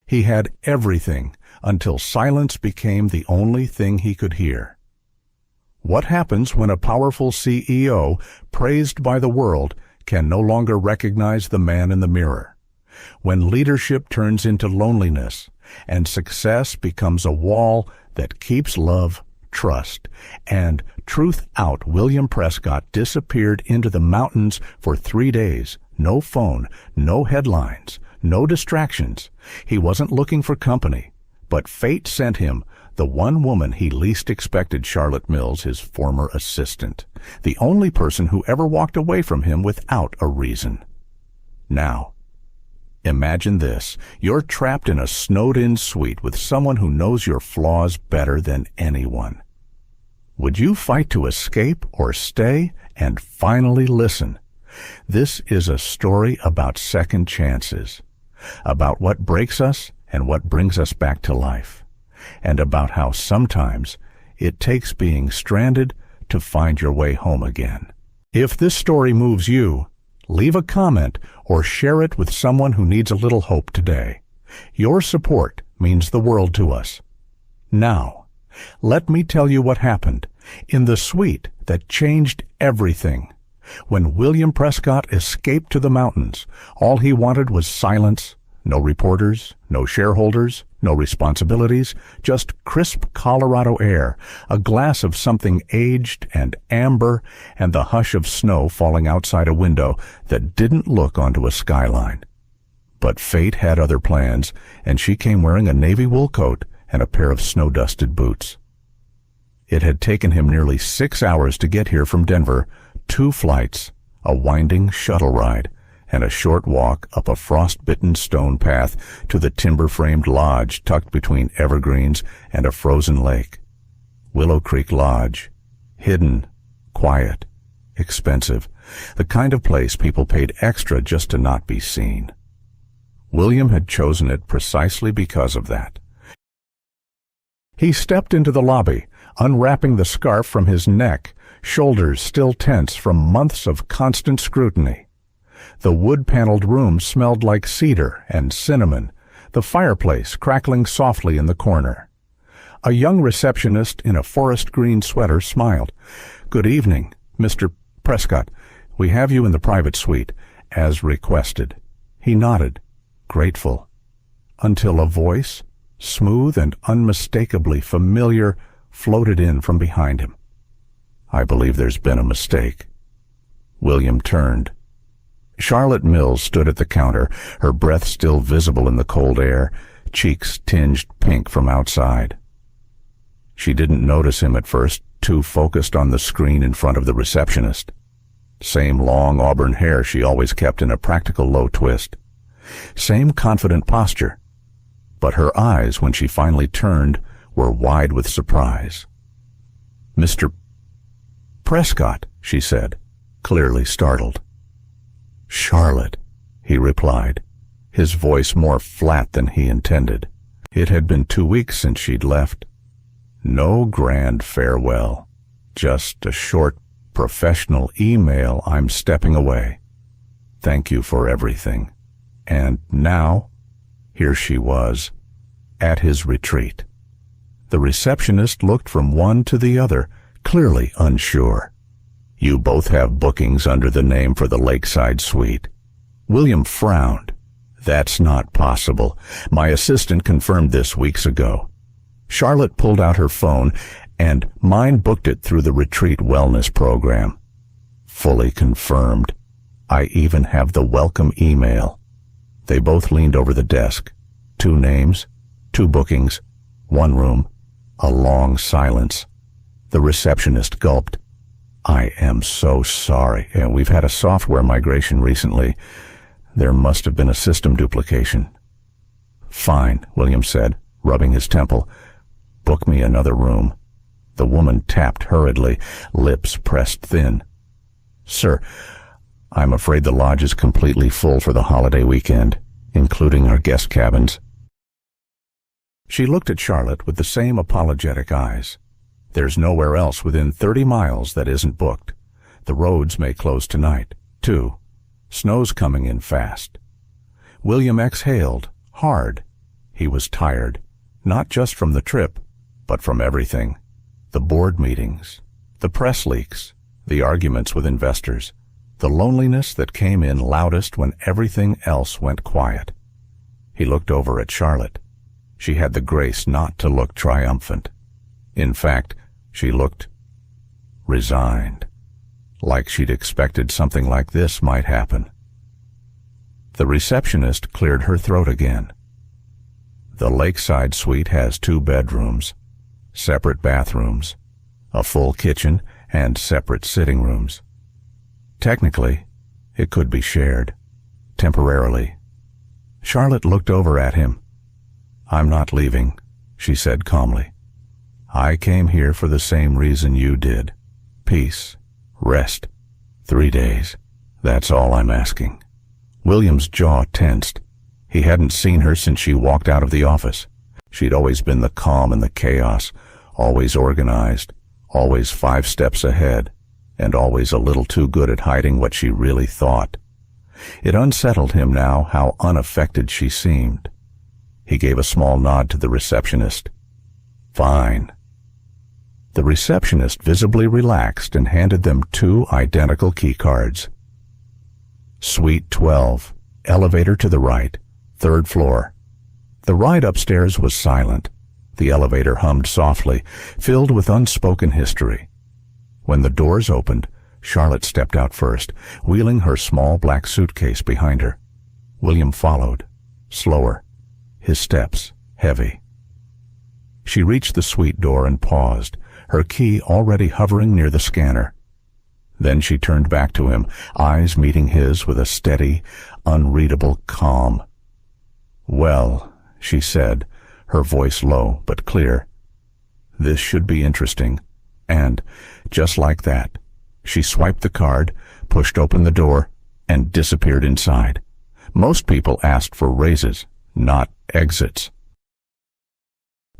He had everything until silence became the only thing he could hear. What happens when a powerful CEO, praised by the world, can no longer recognize the man in the mirror? When leadership turns into loneliness and success becomes a wall that keeps love, trust, and truth out, William Prescott disappeared into the mountains for 3 days. No phone, no headlines, no distractions. He wasn't looking for company, but fate sent him the one woman he least expected, Charlotte Mills, his former assistant, the only person who ever walked away from him without a reason. Now, imagine this. You're trapped in a snowed-in suite with someone who knows your flaws better than anyone. Would you fight to escape or stay and finally listen? This is a story about second chances, about what breaks us and what brings us back to life, and about how sometimes it takes being stranded to find your way home again. If this story moves you, leave a comment or share it with someone who needs a little hope today. Your support means the world to us. Now, let me tell you what happened in the suite that changed everything. When William Prescott escaped to the mountains, all he wanted was silence, no reporters, no shareholders, no responsibilities, just crisp Colorado air, a glass of something aged and amber, and the hush of snow falling outside a window that didn't look onto a skyline. But fate had other plans, and she came wearing a navy wool coat and a pair of snow-dusted boots. It had taken him nearly 6 hours to get here from Denver, 2 flights, a winding shuttle ride, and a short walk up a frost-bitten stone path to the timber-framed lodge tucked between evergreens and a frozen lake. Willow Creek Lodge. Hidden, quiet, expensive, the kind of place people paid extra just to not be seen. William had chosen it precisely because of that. He stepped into the lobby, unwrapping the scarf from his neck, shoulders still tense from months of constant scrutiny. The wood-paneled room smelled like cedar and cinnamon, the fireplace crackling softly in the corner. A young receptionist in a forest green sweater smiled. "Good evening, Mr. Prescott. We have you in the private suite, as requested." He nodded, grateful, until a voice, smooth and unmistakably familiar, floated in from behind him. "I believe there's been a mistake." William turned. Charlotte Mills stood at the counter, her breath still visible in the cold air, cheeks tinged pink from outside. She didn't notice him at first, too focused on the screen in front of the receptionist. Same long auburn hair she always kept in a practical low twist. Same confident posture. But her eyes, when she finally turned, were wide with surprise. "Mr. Prescott," she said, clearly startled. "Charlotte," he replied, his voice more flat than he intended. It had been 2 weeks since she'd left. No grand farewell, just a short, professional email. "I'm stepping away. Thank you for everything." And now, here she was, at his retreat. The receptionist looked from one to the other, clearly unsure. "You both have bookings under the name for the Lakeside Suite." William frowned. "That's not possible. My assistant confirmed this weeks ago." Charlotte pulled out her phone, and mine booked it through the retreat wellness program. "Fully confirmed. I even have the welcome email." They both leaned over the desk. 2 names, 2 bookings, 1 room, a long silence. The receptionist gulped. "I am so sorry. We've had a software migration recently. There must have been a system duplication." "Fine," William said, rubbing his temple. "Book me another room." The woman tapped hurriedly, lips pressed thin. "Sir, I'm afraid the lodge is completely full for the holiday weekend, including our guest cabins." She looked at Charlotte with the same apologetic eyes. "There's nowhere else within 30 miles that isn't booked. The roads may close tonight, too. Snow's coming in fast." William exhaled, hard. He was tired, not just from the trip, but from everything. The board meetings, the press leaks, the arguments with investors, the loneliness that came in loudest when everything else went quiet. He looked over at Charlotte. She had the grace not to look triumphant. In fact, she looked resigned, like she'd expected something like this might happen. The receptionist cleared her throat again. The lakeside suite has 2 bedrooms, separate bathrooms, a full kitchen, and separate sitting rooms. Technically, it could be shared, temporarily. Charlotte looked over at him. "I'm not leaving," she said calmly. "I came here for the same reason you did. Peace, rest, 3 days. That's all I'm asking." William's jaw tensed. He hadn't seen her since she walked out of the office. She'd always been the calm in the chaos, always organized, always 5 steps ahead, and always a little too good at hiding what she really thought. It unsettled him now how unaffected she seemed. He gave a small nod to the receptionist. "Fine." The receptionist visibly relaxed and handed them 2 identical key cards. Suite 12, elevator to the right, 3rd floor. The ride upstairs was silent. The elevator hummed softly, filled with unspoken history. When the doors opened, Charlotte stepped out first, wheeling her small black suitcase behind her. William followed, slower, his steps heavy. She reached the suite door and paused, her key already hovering near the scanner. Then she turned back to him, eyes meeting his with a steady, unreadable calm. "Well," she said, her voice low but clear, "this should be interesting." And, just like that, she swiped the card, pushed open the door, and disappeared inside. Most people asked for raises, not exits.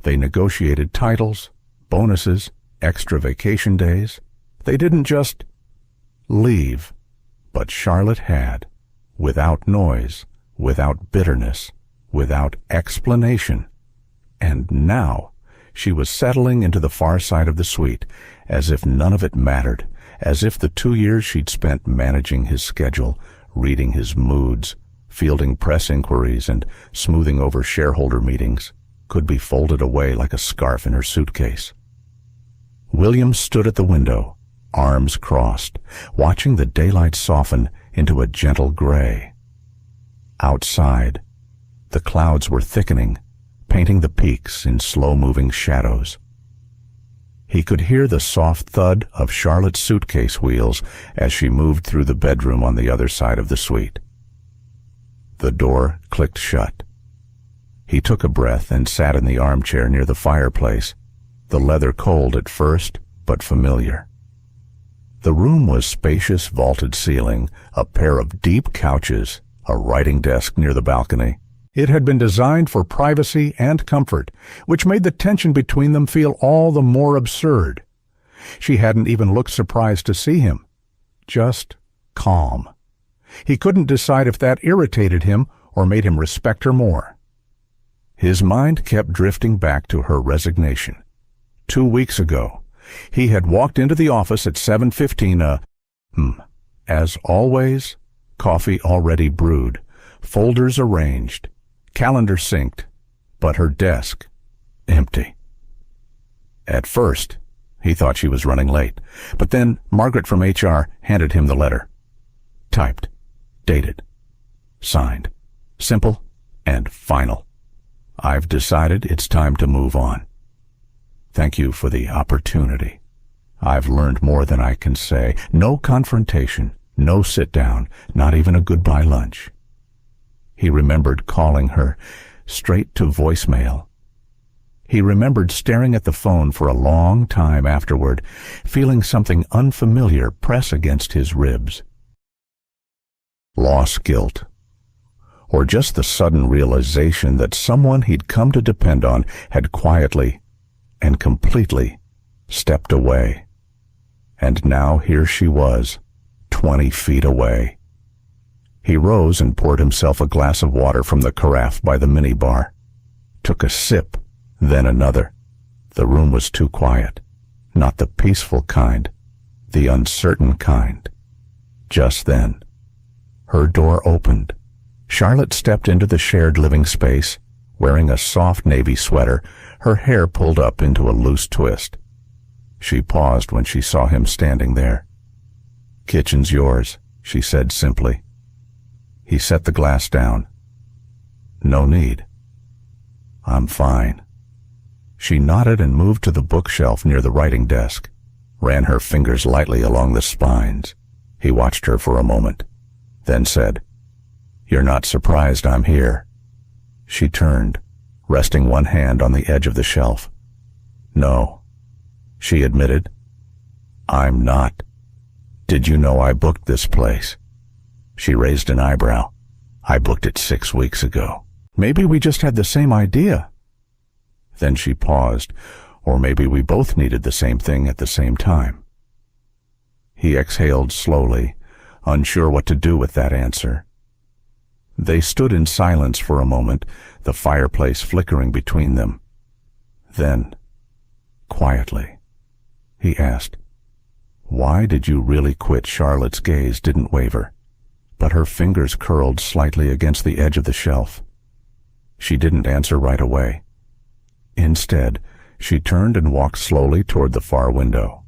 They negotiated titles, bonuses, extra vacation days. They didn't just leave, but Charlotte had, without noise, without bitterness, without explanation. And now she was settling into the far side of the suite, as if none of it mattered, as if the 2 years she'd spent managing his schedule, reading his moods, fielding press inquiries, and smoothing over shareholder meetings could be folded away like a scarf in her suitcase. William stood at the window, arms crossed, watching the daylight soften into a gentle gray. Outside, the clouds were thickening, painting the peaks in slow-moving shadows. He could hear the soft thud of Charlotte's suitcase wheels as she moved through the bedroom on the other side of the suite. The door clicked shut. He took a breath and sat in the armchair near the fireplace, the leather cold at first, but familiar. The room was spacious vaulted ceiling, a pair of deep couches, a writing desk near the balcony. It had been designed for privacy and comfort, which made the tension between them feel all the more absurd. She hadn't even looked surprised to see him, just calm. He couldn't decide if that irritated him or made him respect her more. His mind kept drifting back to her resignation. 2 weeks ago, he had walked into the office at 7:15, as always, coffee already brewed, folders arranged, calendar synced, but her desk empty. At first, he thought she was running late, but then Margaret from HR handed him the letter. Typed, dated, signed, simple and final. "I've decided it's time to move on. Thank you for the opportunity. I've learned more than I can say. No confrontation, no sit down, not even a goodbye lunch." He remembered calling her straight to voicemail. He remembered staring at the phone for a long time afterward, feeling something unfamiliar press against his ribs. Loss guilt, or just the sudden realization that someone he'd come to depend on had quietly and completely stepped away. And now here she was, 20 feet away. He rose and poured himself a glass of water from the carafe by the minibar. took a sip, then another. The room was too quiet. Not the peaceful kind, the uncertain kind. Just then, her door opened. Charlotte stepped into the shared living space, wearing a soft navy sweater, her hair pulled up into a loose twist. She paused when she saw him standing there. "Kitchen's yours," she said simply. He set the glass down. "No need." "I'm fine." She nodded and moved to the bookshelf near the writing desk, ran her fingers lightly along the spines. He watched her for a moment, then said, "You're not surprised I'm here?" She turned, resting one hand on the edge of the shelf. "No," she admitted. "I'm not. Did you know I booked this place?" She raised an eyebrow. "I booked it 6 weeks ago." "Maybe we just had the same idea." Then she paused, or maybe we both needed the same thing at the same time. He exhaled slowly, unsure what to do with that answer. They stood in silence for a moment, the fireplace flickering between them. Then, quietly, he asked, "Why did you really quit?" Charlotte's gaze didn't waver, but her fingers curled slightly against the edge of the shelf. She didn't answer right away. Instead, she turned and walked slowly toward the far window.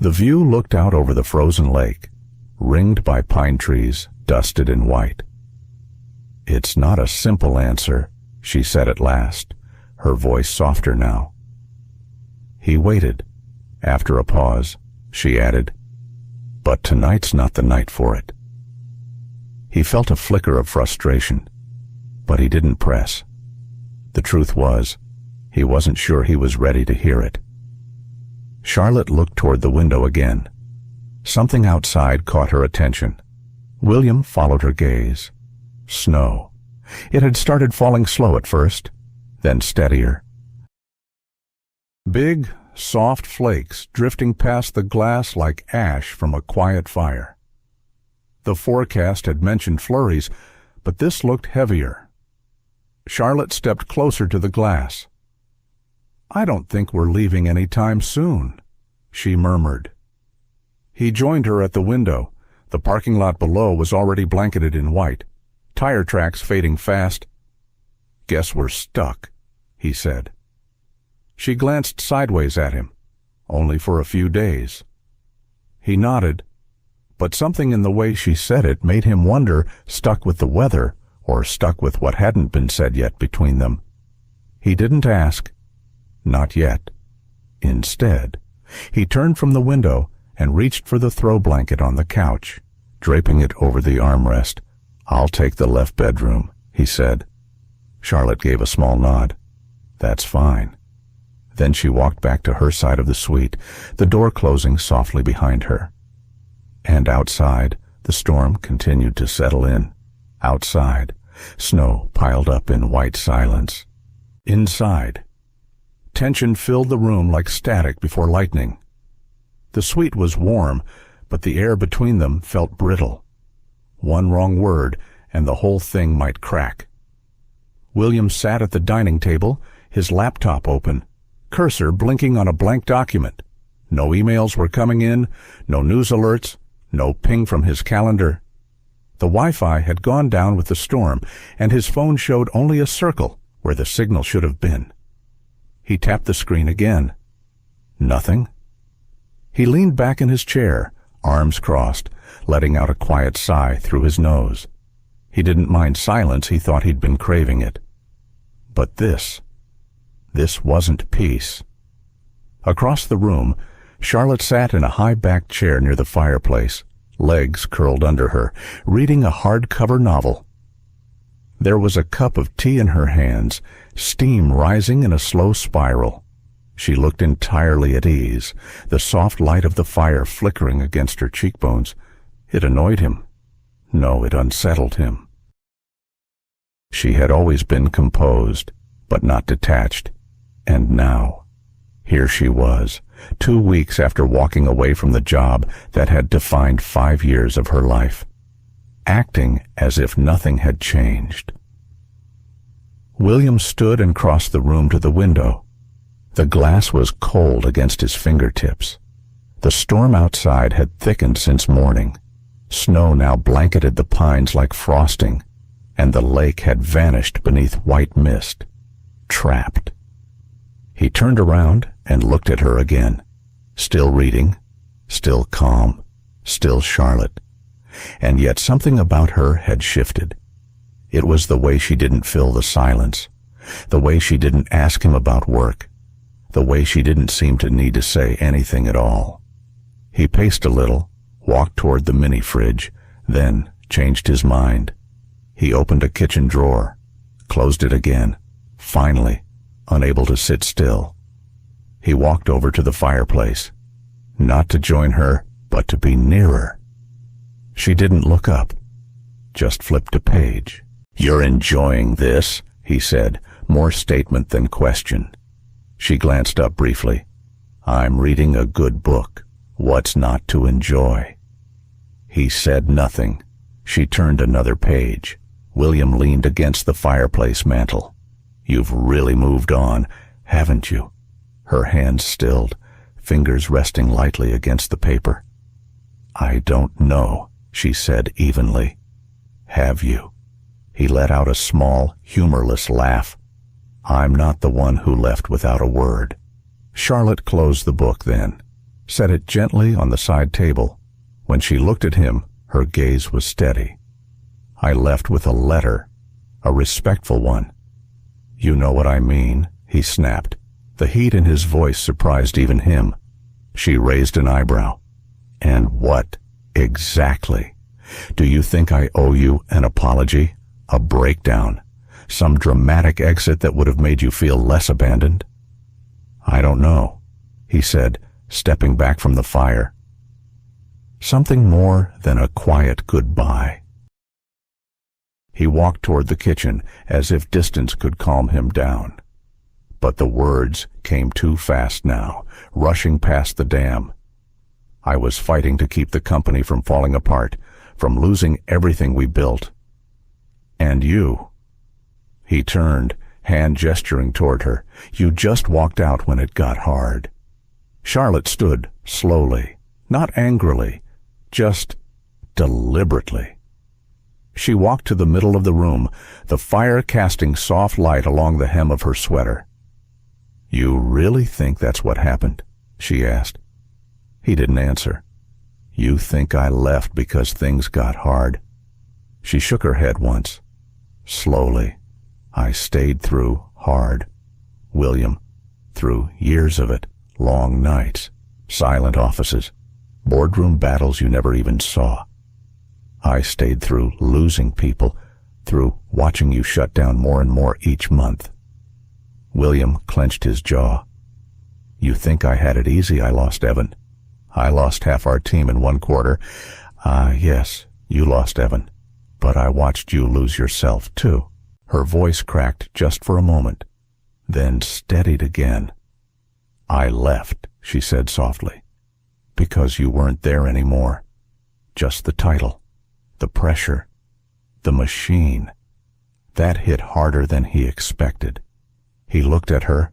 The view looked out over the frozen lake, ringed by pine trees, dusted in white. "It's not a simple answer," she said at last, her voice softer now. He waited. After a pause, she added, "But tonight's not the night for it." He felt a flicker of frustration, but he didn't press. The truth was, he wasn't sure he was ready to hear it. Charlotte looked toward the window again. Something outside caught her attention. William followed her gaze. Snow. It had started falling slow at first, then steadier. Big, soft flakes drifting past the glass like ash from a quiet fire. The forecast had mentioned flurries, but this looked heavier. Charlotte stepped closer to the glass. "I don't think we're leaving any time soon," she murmured. He joined her at the window. The parking lot below was already blanketed in white, tire tracks fading fast. "Guess we're stuck," he said. She glanced sideways at him, only for a few days. He nodded, but something in the way she said it made him wonder, stuck with the weather or stuck with what hadn't been said yet between them. He didn't ask. Not yet. Instead, he turned from the window and reached for the throw blanket on the couch, draping it over the armrest. "I'll take the left bedroom," he said. Charlotte gave a small nod. "That's fine." Then she walked back to her side of the suite, the door closing softly behind her. And outside, the storm continued to settle in. Outside, snow piled up in white silence. Inside, tension filled the room like static before lightning. The suite was warm, but the air between them felt brittle. One wrong word, and the whole thing might crack. William sat at the dining table, his laptop open, cursor blinking on a blank document. No emails were coming in, no news alerts, no ping from his calendar. The Wi-Fi had gone down with the storm, and his phone showed only a circle where the signal should have been. He tapped the screen again. Nothing. He leaned back in his chair, arms crossed, letting out a quiet sigh through his nose. He didn't mind silence, he thought he'd been craving it. But this wasn't peace. Across the room, Charlotte sat in a high-backed chair near the fireplace, legs curled under her, reading a hardcover novel. There was a cup of tea in her hands, steam rising in a slow spiral. She looked entirely at ease, the soft light of the fire flickering against her cheekbones. It annoyed him. No, it unsettled him. She had always been composed, but not detached. And now, here she was, 2 weeks after walking away from the job that had defined 5 years of her life, acting as if nothing had changed. William stood and crossed the room to the window. The glass was cold against his fingertips. The storm outside had thickened since morning. Snow now blanketed the pines like frosting, and the lake had vanished beneath white mist. Trapped. He turned around and looked at her again. Still reading, still calm, still Charlotte. And yet something about her had shifted. It was the way she didn't fill the silence, the way she didn't ask him about work, the way she didn't seem to need to say anything at all. He paced a little, walked toward the mini-fridge, then changed his mind. He opened a kitchen drawer, closed it again, finally, unable to sit still. He walked over to the fireplace, not to join her, but to be nearer. She didn't look up, just flipped a page. "You're enjoying this," he said, more statement than question. She glanced up briefly. "I'm reading a good book. What's not to enjoy?" He said nothing. She turned another page. William leaned against the fireplace mantel. "You've really moved on, haven't you?" Her hands stilled, fingers resting lightly against the paper. "I don't know," she said evenly. "Have you?" He let out a small, humorless laugh. "I'm not the one who left without a word." Charlotte closed the book then, set it gently on the side table. When she looked at him, her gaze was steady. "I left with a letter, a respectful one." "You know what I mean," he snapped. The heat in his voice surprised even him. She raised an eyebrow. "And what exactly? Do you think I owe you an apology? A breakdown? Some dramatic exit that would have made you feel less abandoned?" "I don't know," he said, stepping back from the fire. "Something more than a quiet goodbye." He walked toward the kitchen as if distance could calm him down. But the words came too fast now, rushing past the dam. "I was fighting to keep the company from falling apart, from losing everything we built. And you." He turned, hand gesturing toward her. "You just walked out when it got hard." Charlotte stood slowly, not angrily, just deliberately. She walked to the middle of the room, the fire casting soft light along the hem of her sweater. "You really think that's what happened?" she asked. He didn't answer. "You think I left because things got hard?" She shook her head once. Slowly. "I stayed through hard, William, through years of it, long nights, silent offices, boardroom battles you never even saw. I stayed through losing people, through watching you shut down more and more each month." William clenched his jaw. "You think I had it easy? I lost Evan. I lost half our team in one quarter. Yes, you lost Evan. But I watched you lose yourself, too." Her voice cracked just for a moment, then steadied again. "I left," she said softly, "because you weren't there anymore. Just the title, the pressure, the machine." That hit harder than he expected. He looked at her,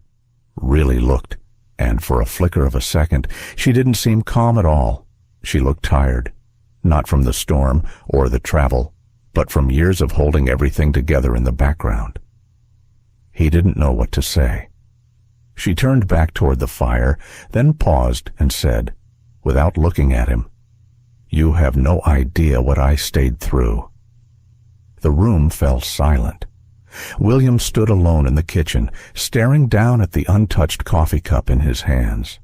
really looked, and for a flicker of a second, she didn't seem calm at all. She looked tired, not from the storm or the travel, but from years of holding everything together in the background. He didn't know what to say. She turned back toward the fire, then paused and said, without looking at him, "You have no idea what I stayed through." The room fell silent. William stood alone in the kitchen, staring down at the untouched coffee cup in his hands.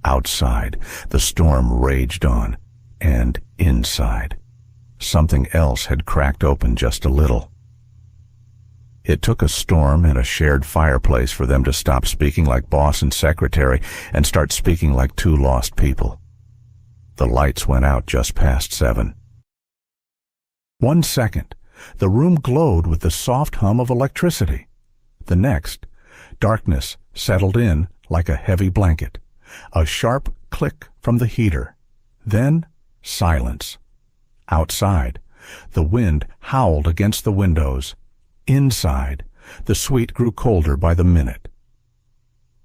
Outside, the storm raged on, and inside, something else had cracked open just a little. It took a storm and a shared fireplace for them to stop speaking like boss and secretary and start speaking like two lost people. The lights went out just past 7. 1 second, the room glowed with the soft hum of electricity. The next, darkness settled in like a heavy blanket. A sharp click from the heater. Then, silence. Outside, the wind howled against the windows. Inside, The suite grew colder by the minute.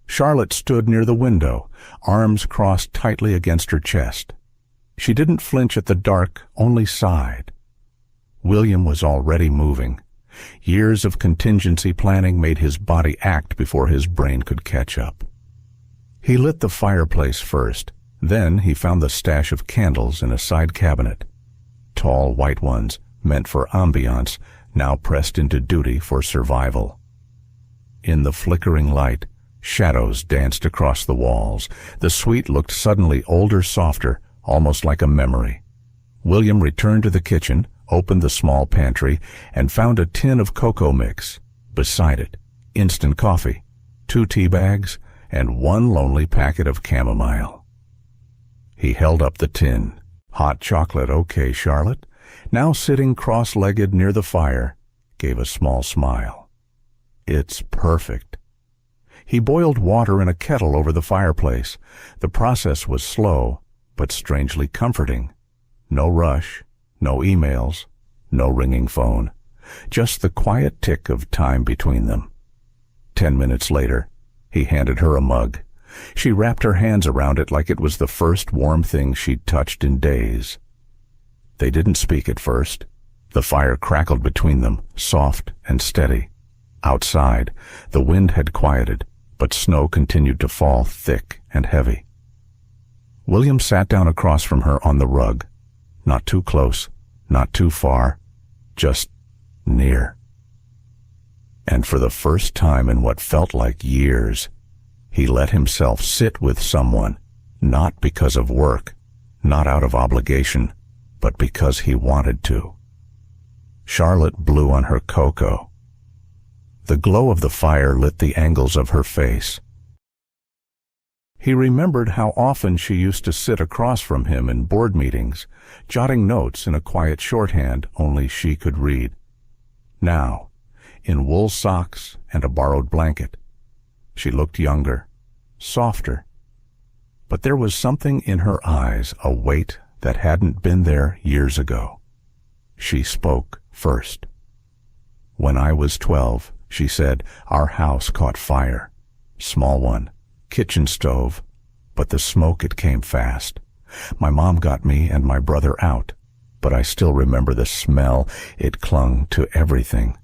Charlotte stood near the window, arms crossed tightly against her chest. She didn't flinch at the dark, only sighed. William was already moving. Years of contingency planning made his body act before his brain could catch up. He lit the fireplace first. Then he found the stash of candles in a side cabinet. Tall white ones, meant for ambiance, now pressed into duty for survival. In the flickering light, shadows danced across the walls. The suite looked suddenly older, softer, almost like a memory. William returned to the kitchen, opened the small pantry, and found a tin of cocoa mix. Beside it, instant coffee, 2 tea bags, and 1 lonely packet of chamomile. He held up the tin. Hot chocolate, okay, Charlotte. Now sitting cross-legged near the fire, gave a small smile. It's perfect. He boiled water in a kettle over the fireplace. The process was slow, but strangely comforting. No rush, no emails, no ringing phone. Just the quiet tick of time between them. 10 minutes later, he handed her a mug. She wrapped her hands around it like it was the first warm thing she'd touched in days. They didn't speak at first. The fire crackled between them, soft and steady. Outside, the wind had quieted, but snow continued to fall thick and heavy. William sat down across from her on the rug. Not too close, not too far, just near. And for the first time in what felt like years, he let himself sit with someone, not because of work, not out of obligation, but because he wanted to. Charlotte blew on her cocoa. The glow of the fire lit the angles of her face. He remembered how often she used to sit across from him in board meetings, jotting notes in a quiet shorthand only she could read. Now, in wool socks and a borrowed blanket, she looked younger, softer. But there was something in her eyes, a weight that hadn't been there years ago. She spoke first. When I was 12, she said, our house caught fire. Small one, kitchen stove, but the smoke, it came fast. My mom got me and my brother out, but I still remember the smell. It clung to everything.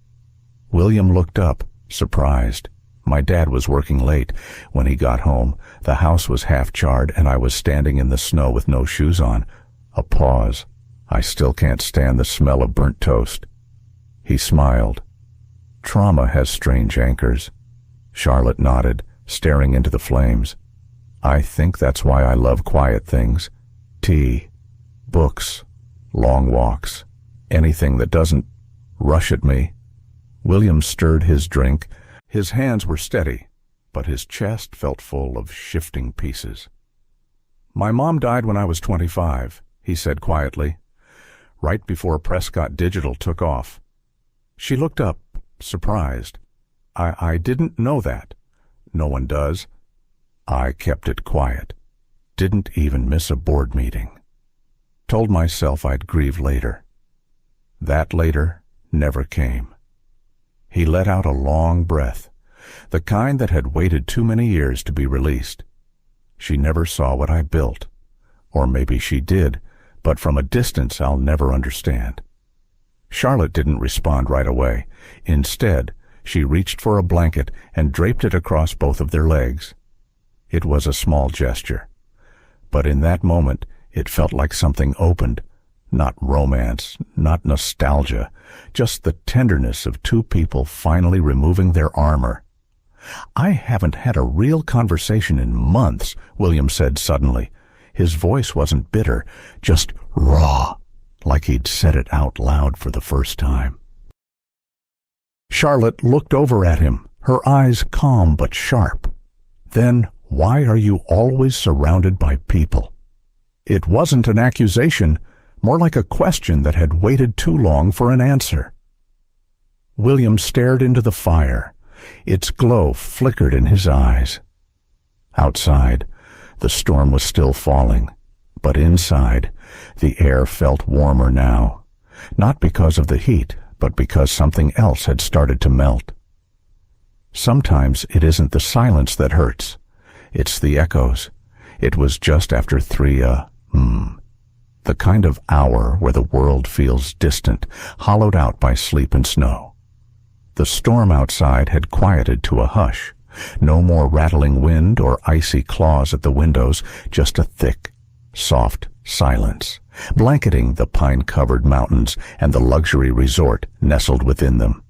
William looked up, surprised. My dad was working late. When he got home, the house was half charred and I was standing in the snow with no shoes on. A pause. I still can't stand the smell of burnt toast. He smiled. Trauma has strange anchors. Charlotte nodded, staring into the flames. I think that's why I love quiet things. Tea, books, long walks, anything that doesn't rush at me. William stirred his drink. His hands were steady, but his chest felt full of shifting pieces. My mom died when I was 25, he said quietly, right before Prescott Digital took off. She looked up, surprised. I didn't know that. No one does. I kept it quiet. Didn't even miss a board meeting. Told myself I'd grieve later. That later never came. He let out a long breath, the kind that had waited too many years to be released. She never saw what I built. Or maybe she did, but from a distance I'll never understand. Charlotte didn't respond right away. Instead, she reached for a blanket and draped it across both of their legs. It was a small gesture, but in that moment it felt like something opened. Not romance, not nostalgia, just the tenderness of two people finally removing their armor. I haven't had a real conversation in months, William said suddenly. His voice wasn't bitter, just raw, like he'd said it out loud for the first time. Charlotte looked over at him, her eyes calm but sharp. Then, why are you always surrounded by people? It wasn't an accusation, more like a question that had waited too long for an answer. William stared into the fire. Its glow flickered in his eyes. Outside, the storm was still falling, but inside, the air felt warmer now, not because of the heat, but because something else had started to melt. Sometimes it isn't the silence that hurts. It's the echoes. It was just after 3, the kind of hour where the world feels distant, hollowed out by sleep and snow. The storm outside had quieted to a hush. No more rattling wind or icy claws at the windows, just a thick, soft silence, blanketing the pine-covered mountains and the luxury resort nestled within them.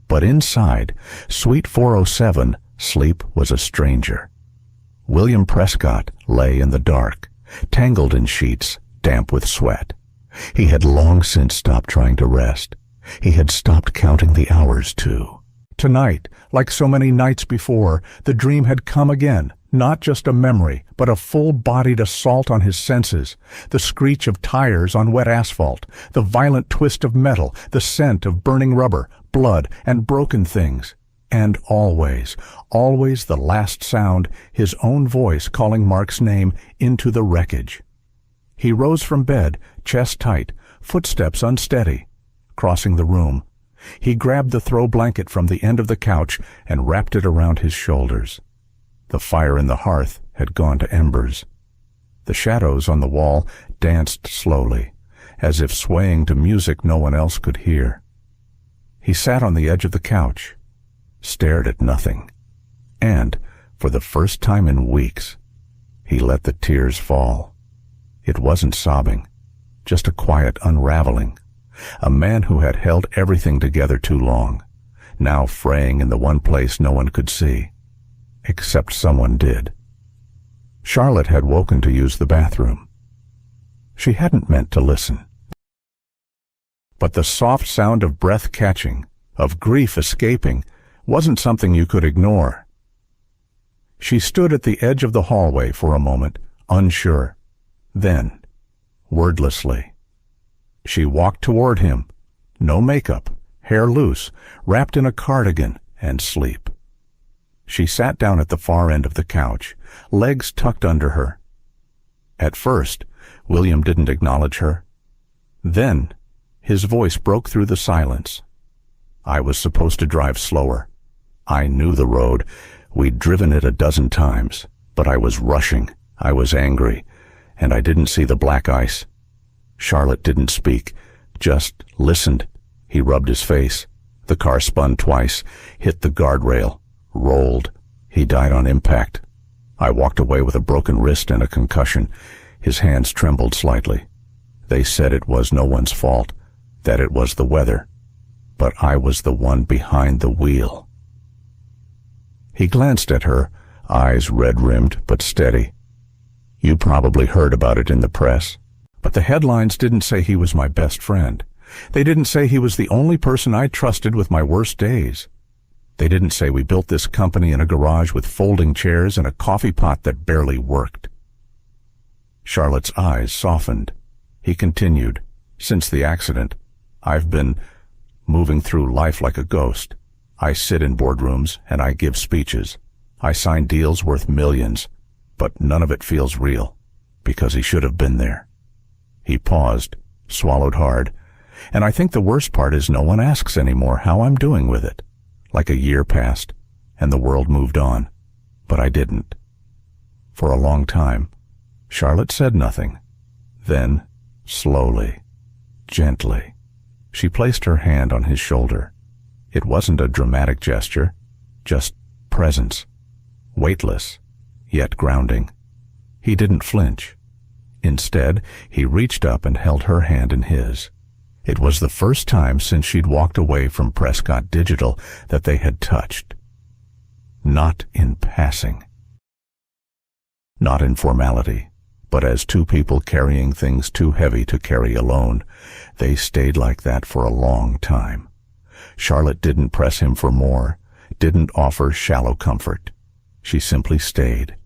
But inside, Suite 407, sleep was a stranger. William Prescott lay in the dark, tangled in sheets, damp with sweat. He had long since stopped trying to rest. He had stopped counting the hours, too. Tonight, like so many nights before, the dream had come again, not just a memory, but a full-bodied assault on his senses. The screech of tires on wet asphalt, the violent twist of metal, the scent of burning rubber, blood, and broken things. And always, always the last sound, his own voice calling Mark's name into the wreckage. He rose from bed, chest tight, footsteps unsteady. Crossing the room, he grabbed the throw blanket from the end of the couch and wrapped it around his shoulders. The fire in the hearth had gone to embers. The shadows on the wall danced slowly, as if swaying to music no one else could hear. He sat on the edge of the couch, stared at nothing, and, for the first time in weeks, he let the tears fall. It wasn't sobbing, just a quiet unraveling. A man who had held everything together too long, now fraying in the one place no one could see, except someone did. Charlotte had woken to use the bathroom. She hadn't meant to listen. But the soft sound of breath catching, of grief escaping, wasn't something you could ignore. She stood at the edge of the hallway for a moment, unsure. Then, wordlessly, she walked toward him, no makeup, hair loose, wrapped in a cardigan, and sleep. She sat down at the far end of the couch, legs tucked under her. At first, William didn't acknowledge her. Then, his voice broke through the silence. I was supposed to drive slower. I knew the road. We'd driven it a dozen times, but I was rushing. I was angry, and I didn't see the black ice. Charlotte didn't speak, just listened. He rubbed his face. The car spun twice, hit the guardrail, rolled. He died on impact. I walked away with a broken wrist and a concussion. His hands trembled slightly. They said it was no one's fault, that it was the weather. But I was the one behind the wheel. He glanced at her, eyes red-rimmed but steady. You probably heard about it in the press. But the headlines didn't say he was my best friend. They didn't say he was the only person I trusted with my worst days. They didn't say we built this company in a garage with folding chairs and a coffee pot that barely worked. Charlotte's eyes softened. He continued, since the accident, I've been moving through life like a ghost. I sit in boardrooms and I give speeches. I sign deals worth millions, but none of it feels real, because he should have been there. He paused, swallowed hard, and I think the worst part is no one asks anymore how I'm doing with it. Like a year passed, and the world moved on, but I didn't. For a long time, Charlotte said nothing. Then, slowly, gently, she placed her hand on his shoulder. It wasn't a dramatic gesture, just presence, weightless, yet grounding. He didn't flinch. Instead, he reached up and held her hand in his. It was the first time since she'd walked away from Prescott Digital that they had touched. Not in passing. Not in formality, but as two people carrying things too heavy to carry alone. They stayed like that for a long time. Charlotte didn't press him for more, didn't offer shallow comfort. She simply stayed.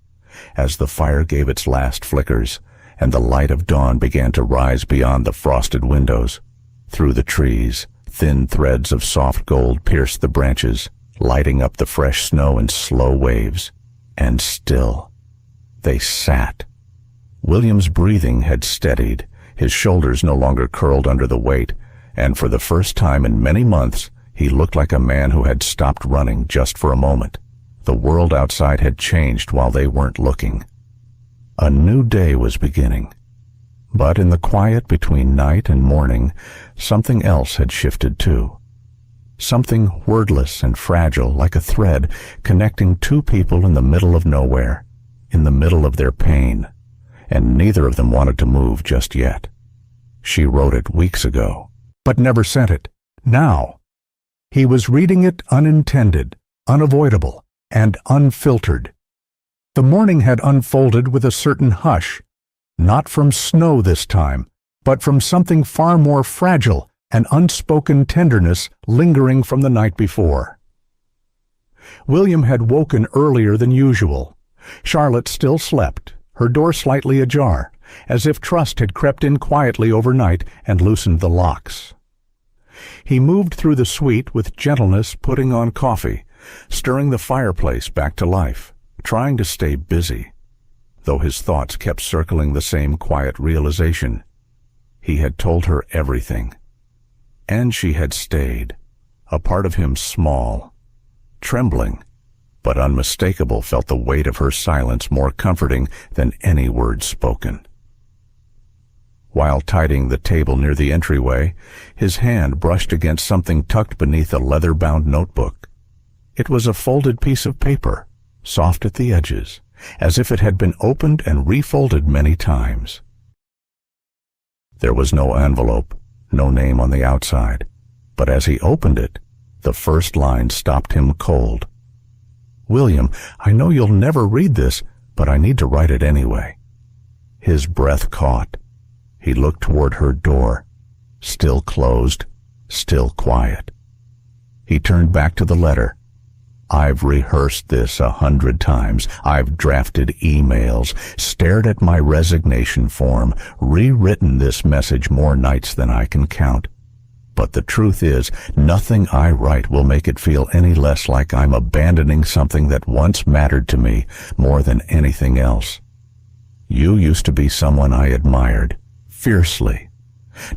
As the fire gave its last flickers, and the light of dawn began to rise beyond the frosted windows, through the trees, thin threads of soft gold pierced the branches, lighting up the fresh snow in slow waves. And still, they sat. William's breathing had steadied, his shoulders no longer curled under the weight, and for the first time in many months, He looked like a man who had stopped running just for a moment. The world outside had changed while they weren't looking. A new day was beginning. But in the quiet between night and morning, something else had shifted too. Something wordless and fragile, like a thread connecting two people in the middle of nowhere, in the middle of their pain, and neither of them wanted to move just yet. She wrote it weeks ago, but never sent it. Now, he was reading it unintended, unavoidable, and unfiltered. The morning had unfolded with a certain hush, not from snow this time, but from something far more fragile, an unspoken tenderness lingering from the night before. William had woken earlier than usual. Charlotte still slept, her door slightly ajar, as if trust had crept in quietly overnight and loosened the locks. He moved through the suite with gentleness, putting on coffee, stirring the fireplace back to life, trying to stay busy, though his thoughts kept circling the same quiet realization. He had told her everything, and she had stayed, a part of him small, trembling, but unmistakable, felt the weight of her silence more comforting than any words spoken. While tidying the table near the entryway, his hand brushed against something tucked beneath a leather-bound notebook. It was a folded piece of paper, soft at the edges, as if it had been opened and refolded many times. There was no envelope, no name on the outside, but as he opened it, the first line stopped him cold. "William, I know you'll never read this, but I need to write it anyway." His breath caught. He looked toward her door, still closed, still quiet. He turned back to the letter. "I've rehearsed this 100 times. I've drafted emails, stared at my resignation form, rewritten this message more nights than I can count. But the truth is, nothing I write will make it feel any less like I'm abandoning something that once mattered to me more than anything else. You used to be someone I admired, fiercely,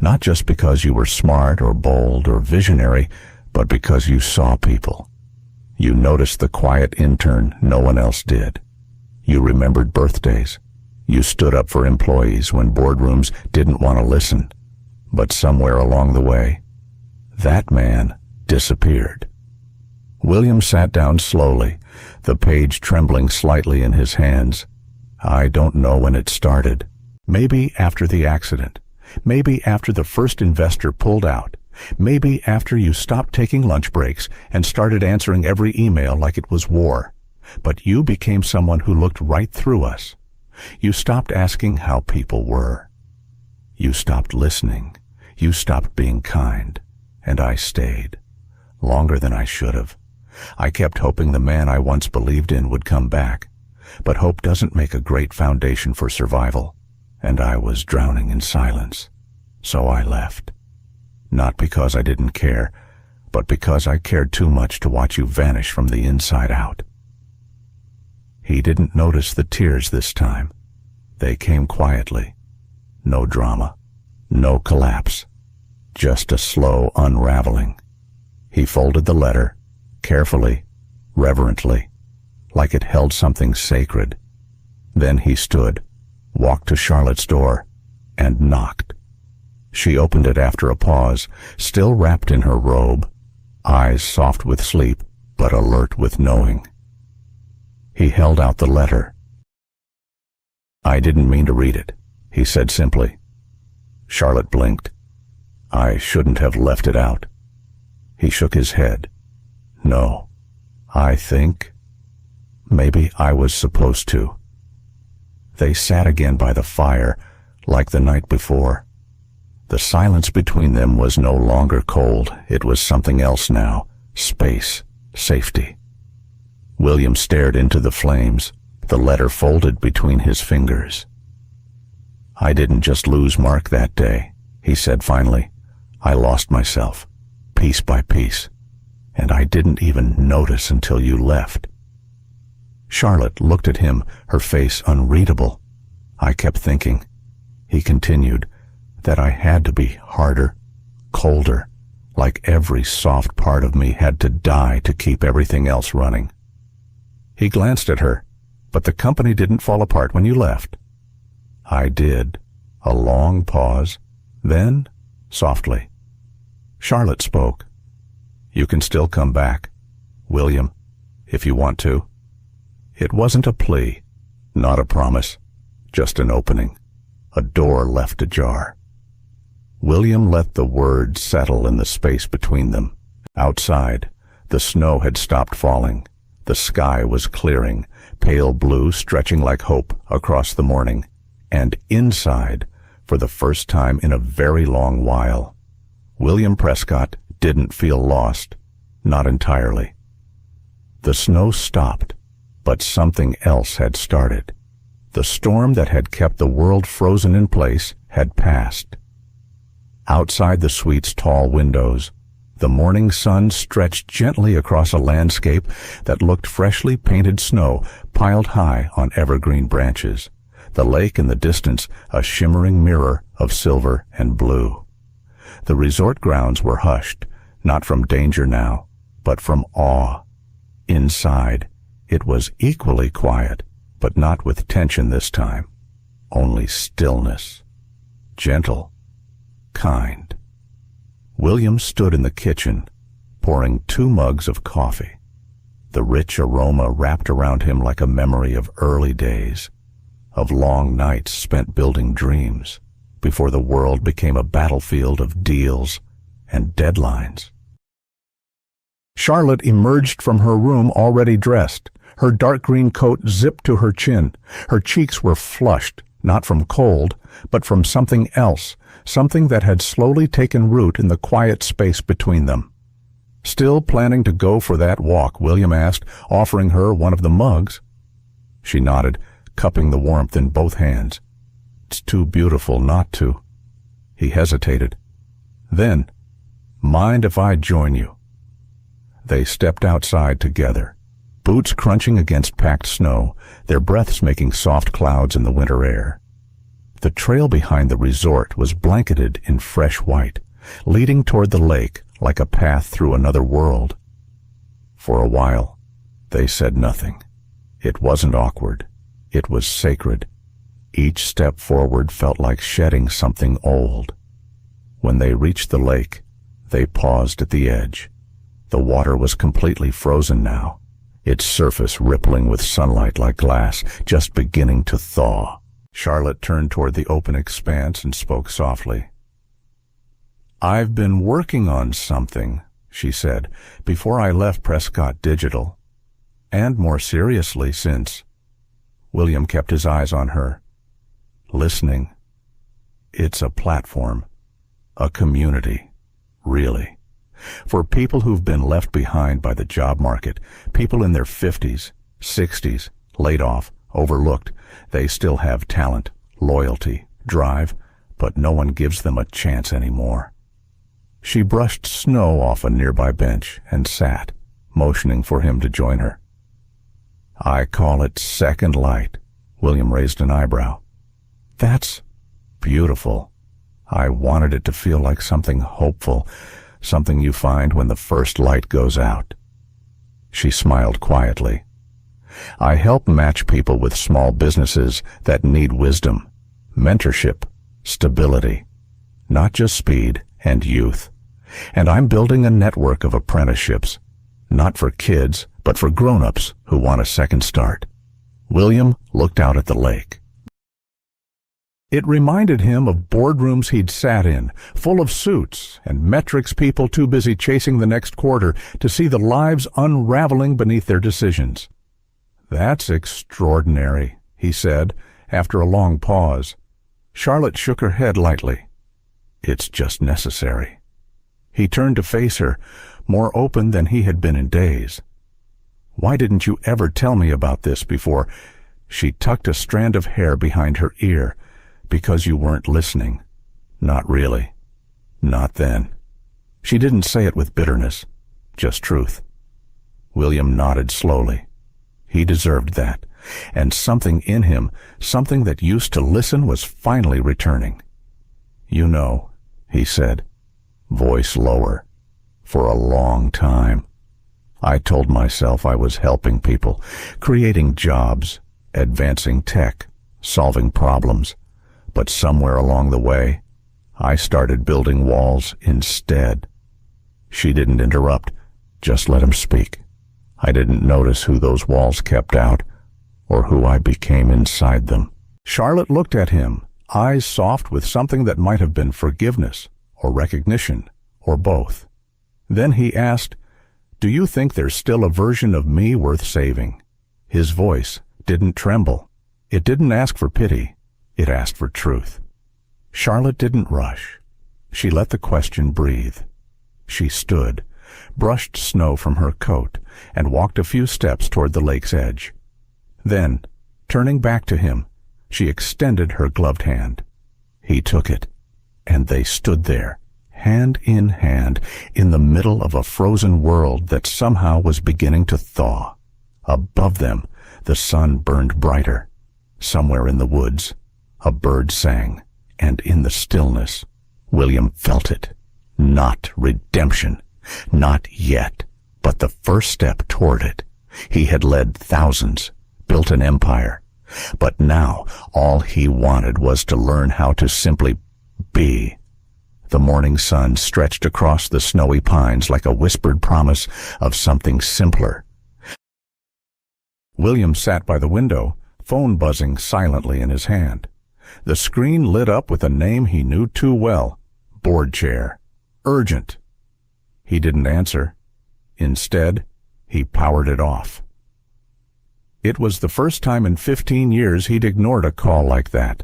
not just because you were smart or bold or visionary, but because you saw people. You noticed the quiet intern no one else did. You remembered birthdays. You stood up for employees when boardrooms didn't want to listen. But somewhere along the way, that man disappeared." William sat down slowly, the page trembling slightly in his hands. "I don't know when it started. Maybe after the accident. Maybe after the first investor pulled out. Maybe after you stopped taking lunch breaks and started answering every email like it was war. But you became someone who looked right through us. You stopped asking how people were. You stopped listening. You stopped being kind. And I stayed. Longer than I should have. I kept hoping the man I once believed in would come back. But hope doesn't make a great foundation for survival. And I was drowning in silence. So I left. Not because I didn't care, but because I cared too much to watch you vanish from the inside out." He didn't notice the tears this time. They came quietly. No drama. No collapse. Just a slow unraveling. He folded the letter, carefully, reverently, like it held something sacred. Then he stood, walked to Charlotte's door, and knocked. She opened it after a pause, still wrapped in her robe, eyes soft with sleep, but alert with knowing. He held out the letter. "I didn't mean to read it," he said simply. Charlotte blinked. "I shouldn't have left it out." He shook his head. "No, I think maybe I was supposed to." They sat again by the fire, like the night before. The silence between them was no longer cold. It was something else now. Space. Safety. William stared into the flames, the letter folded between his fingers. "I didn't just lose Mark that day," he said finally. "I lost myself, piece by piece, and I didn't even notice until you left." Charlotte looked at him, her face unreadable. "I kept thinking," he continued, "that I had to be harder, colder, like every soft part of me had to die to keep everything else running. He glanced at her, but the company didn't fall apart when you left. I did. A long pause. Then, softly, Charlotte spoke. You can still come back, William, if you want to. It wasn't a plea, not a promise, just an opening, a door left ajar. William let the words settle in the space between them. Outside, the snow had stopped falling. The sky was clearing, pale blue stretching like hope across the morning. And inside, for the first time in a very long while, William Prescott didn't feel lost, not entirely. The snow stopped, but something else had started. The storm that had kept the world frozen in place had passed. Outside the suite's tall windows, the morning sun stretched gently across a landscape that looked freshly painted snow piled high on evergreen branches, the lake in the distance a shimmering mirror of silver and blue. The resort grounds were hushed, not from danger now, but from awe. Inside, it was equally quiet, but not with tension this time. Only stillness. Gentle. Kind. William stood in the kitchen, pouring 2 mugs of coffee. The rich aroma wrapped around him like a memory of early days, of long nights spent building dreams, before the world became a battlefield of deals and deadlines. Charlotte emerged from her room already dressed, her dark green coat zipped to her chin. Her cheeks were flushed, not from cold, but from something else, something that had slowly taken root in the quiet space between them. Still planning to go for that walk, William asked, offering her one of the mugs. She nodded, cupping the warmth in both hands. It's too beautiful not to. He hesitated. Then, mind if I join you? They stepped outside together, boots crunching against packed snow, their breaths making soft clouds in the winter air. The trail behind the resort was blanketed in fresh white, leading toward the lake like a path through another world. For a while, they said nothing. It wasn't awkward. It was sacred. Each step forward felt like shedding something old. When they reached the lake, they paused at the edge. The water was completely frozen now, its surface rippling with sunlight like glass, just beginning to thaw. Charlotte turned toward the open expanse and spoke softly. I've been working on something, she said, before I left Prescott Digital. And more seriously since. William kept his eyes on her. Listening. It's a platform. A community. Really. For people who've been left behind by the job market, people in their 50s, 60s, laid off, overlooked, they still have talent, loyalty, drive, but no one gives them a chance anymore. She brushed snow off a nearby bench and sat, motioning for him to join her. I call it second light. William raised an eyebrow. That's beautiful. I wanted it to feel like something hopeful, something you find when the first light goes out. She smiled quietly. I help match people with small businesses that need wisdom, mentorship, stability, not just speed and youth. And I'm building a network of apprenticeships, not for kids, but for grown-ups who want a second start. William looked out at the lake. It reminded him of boardrooms he'd sat in, full of suits and metrics people too busy chasing the next quarter to see the lives unraveling beneath their decisions. That's extraordinary, he said, after a long pause. Charlotte shook her head lightly. It's just necessary. He turned to face her, more open than he had been in days. Why didn't you ever tell me about this before? She tucked a strand of hair behind her ear. Because you weren't listening. Not really. Not then. She didn't say it with bitterness, just truth. William nodded slowly. He deserved that, and something in him, something that used to listen, was finally returning. You know, he said, voice lower. for a long time. I told myself I was helping people, creating jobs, advancing tech, solving problems. But somewhere along the way, I started building walls instead. She didn't interrupt, just let him speak. I didn't notice who those walls kept out, or who I became inside them. Charlotte looked at him, eyes soft with something that might have been forgiveness, or recognition, or both. Then he asked, "Do you think there's still a version of me worth saving?" His voice didn't tremble. It didn't ask for pity. It asked for truth. Charlotte didn't rush. She let the question breathe. She stood, brushed snow from her coat, and walked a few steps toward the lake's edge. Then, turning back to him, she extended her gloved hand. He took it, and they stood there, hand in hand, in the middle of a frozen world that somehow was beginning to thaw. Above them, the sun burned brighter. Somewhere in the woods, a bird sang, and in the stillness, William felt it. Not redemption, not yet, but the first step toward it. He had led thousands, built an empire, but now all he wanted was to learn how to simply be. The morning sun stretched across the snowy pines like a whispered promise of something simpler. William sat by the window, phone buzzing silently in his hand. The screen lit up with a name he knew too well, board chair. Urgent. He didn't answer. Instead, he powered it off. It was the first time in 15 years he'd ignored a call like that.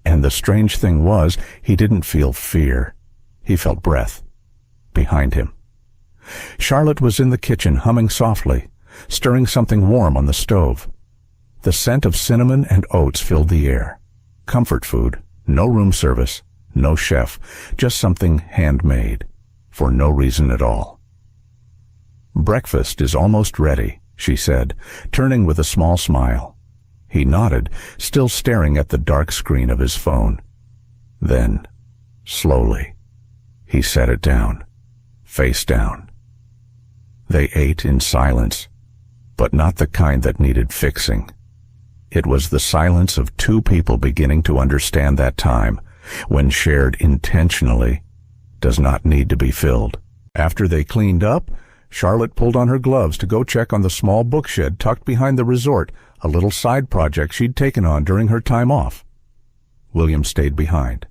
And the strange thing was, he didn't feel fear. He felt breath. Behind him. Charlotte was in the kitchen humming softly, stirring something warm on the stove. The scent of cinnamon and oats filled the air. Comfort food, no room service, no chef, just something handmade, for no reason at all. "Breakfast is almost ready," she said, turning with a small smile. He nodded, still staring at the dark screen of his phone. Then, slowly, he set it down, face down. They ate in silence, but not the kind that needed fixing. It was the silence of two people beginning to understand that time, when shared intentionally, does not need to be filled. After they cleaned up, Charlotte pulled on her gloves to go check on the small bookshed tucked behind the resort, a little side project she'd taken on during her time off. William stayed behind,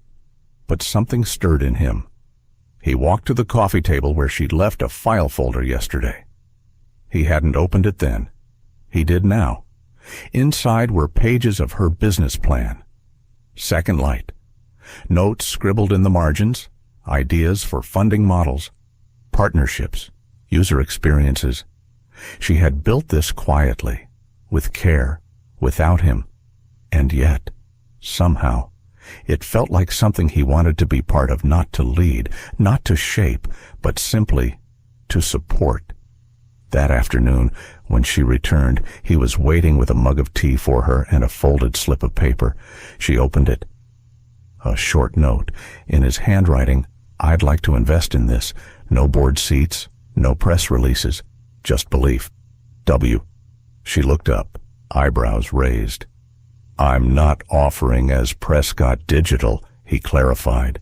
but something stirred in him. He walked to the coffee table where she'd left a file folder yesterday. He hadn't opened it then. He did now. Inside were pages of her business plan. Second Light. Notes scribbled in the margins, ideas for funding models, partnerships, user experiences. She had built this quietly, with care, without him, and yet, somehow, it felt like something he wanted to be part of, not to lead, not to shape, but simply to support. That afternoon, when she returned, he was waiting with a mug of tea for her and a folded slip of paper. She opened it. A short note. In his handwriting, "I'd like to invest in this. No board seats, no press releases, just belief. W." She looked up, eyebrows raised. "I'm not offering as Prescott Digital," he clarified.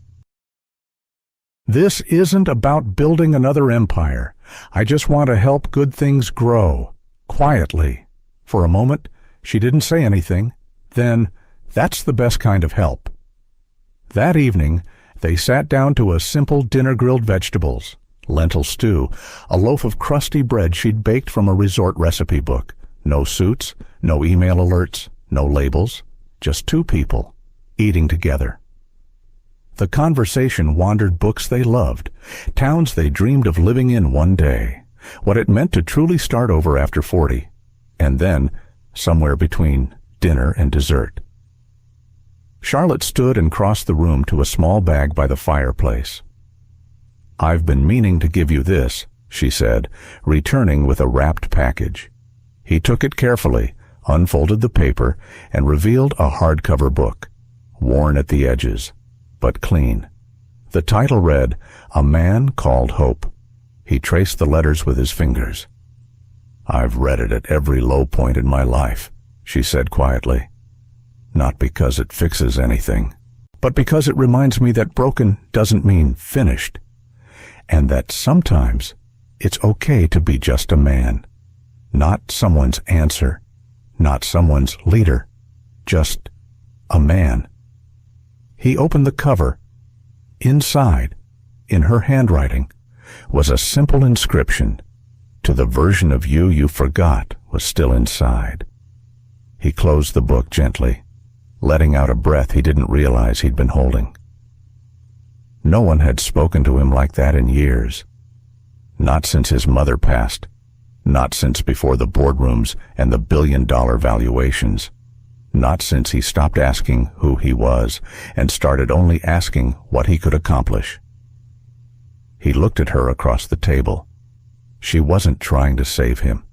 "This isn't about building another empire. I just want to help good things grow, quietly." For a moment, she didn't say anything. Then, "That's the best kind of help." That evening, they sat down to a simple dinner: grilled vegetables, lentil stew, a loaf of crusty bread she'd baked from a resort recipe book. No suits, no email alerts, no labels, just two people, eating together. The conversation wandered books they loved, towns they dreamed of living in one day, what it meant to truly start over after 40, and then, somewhere between dinner and dessert. Charlotte stood and crossed the room to a small bag by the fireplace. "I've been meaning to give you this," she said, returning with a wrapped package. He took it carefully, unfolded the paper, and revealed a hardcover book, worn at the edges, but clean. The title read, A Man Called Hope. He traced the letters with his fingers. "I've read it at every low point in my life," she said quietly. "Not because it fixes anything, but because it reminds me that broken doesn't mean finished, and that sometimes it's okay to be just a man. Not someone's answer, not someone's leader, just a man." He opened the cover. Inside, in her handwriting, was a simple inscription. "To the version of you you forgot was still inside." He closed the book gently, letting out a breath he didn't realize he'd been holding. No one had spoken to him like that in years. Not since his mother passed. Not since before the boardrooms and the billion-dollar valuations. Not since he stopped asking who he was and started only asking what he could accomplish. He looked at her across the table. She wasn't trying to save him.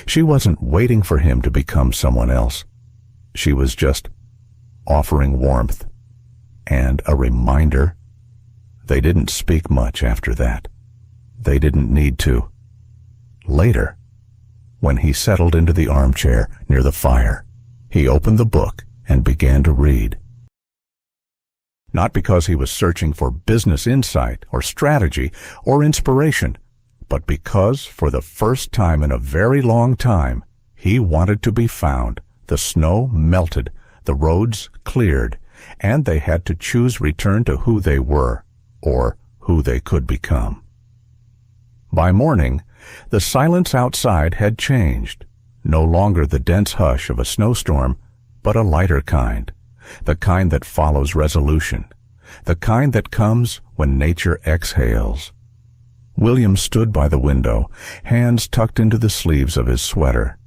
She wasn't waiting for him to become someone else. She was just offering warmth and a reminder. They didn't speak much after that. They didn't need to. Later, when he settled into the armchair near the fire, he opened the book and began to read. Not because he was searching for business insight or strategy or inspiration, but because, for the first time in a very long time, he wanted to be found. The snow melted, the roads cleared, and they had to choose return to who they were, or who they could become. By morning, the silence outside had changed. No longer the dense hush of a snowstorm, but a lighter kind, the kind that follows resolution, the kind that comes when nature exhales. William stood by the window, hands tucked into the sleeves of his sweater.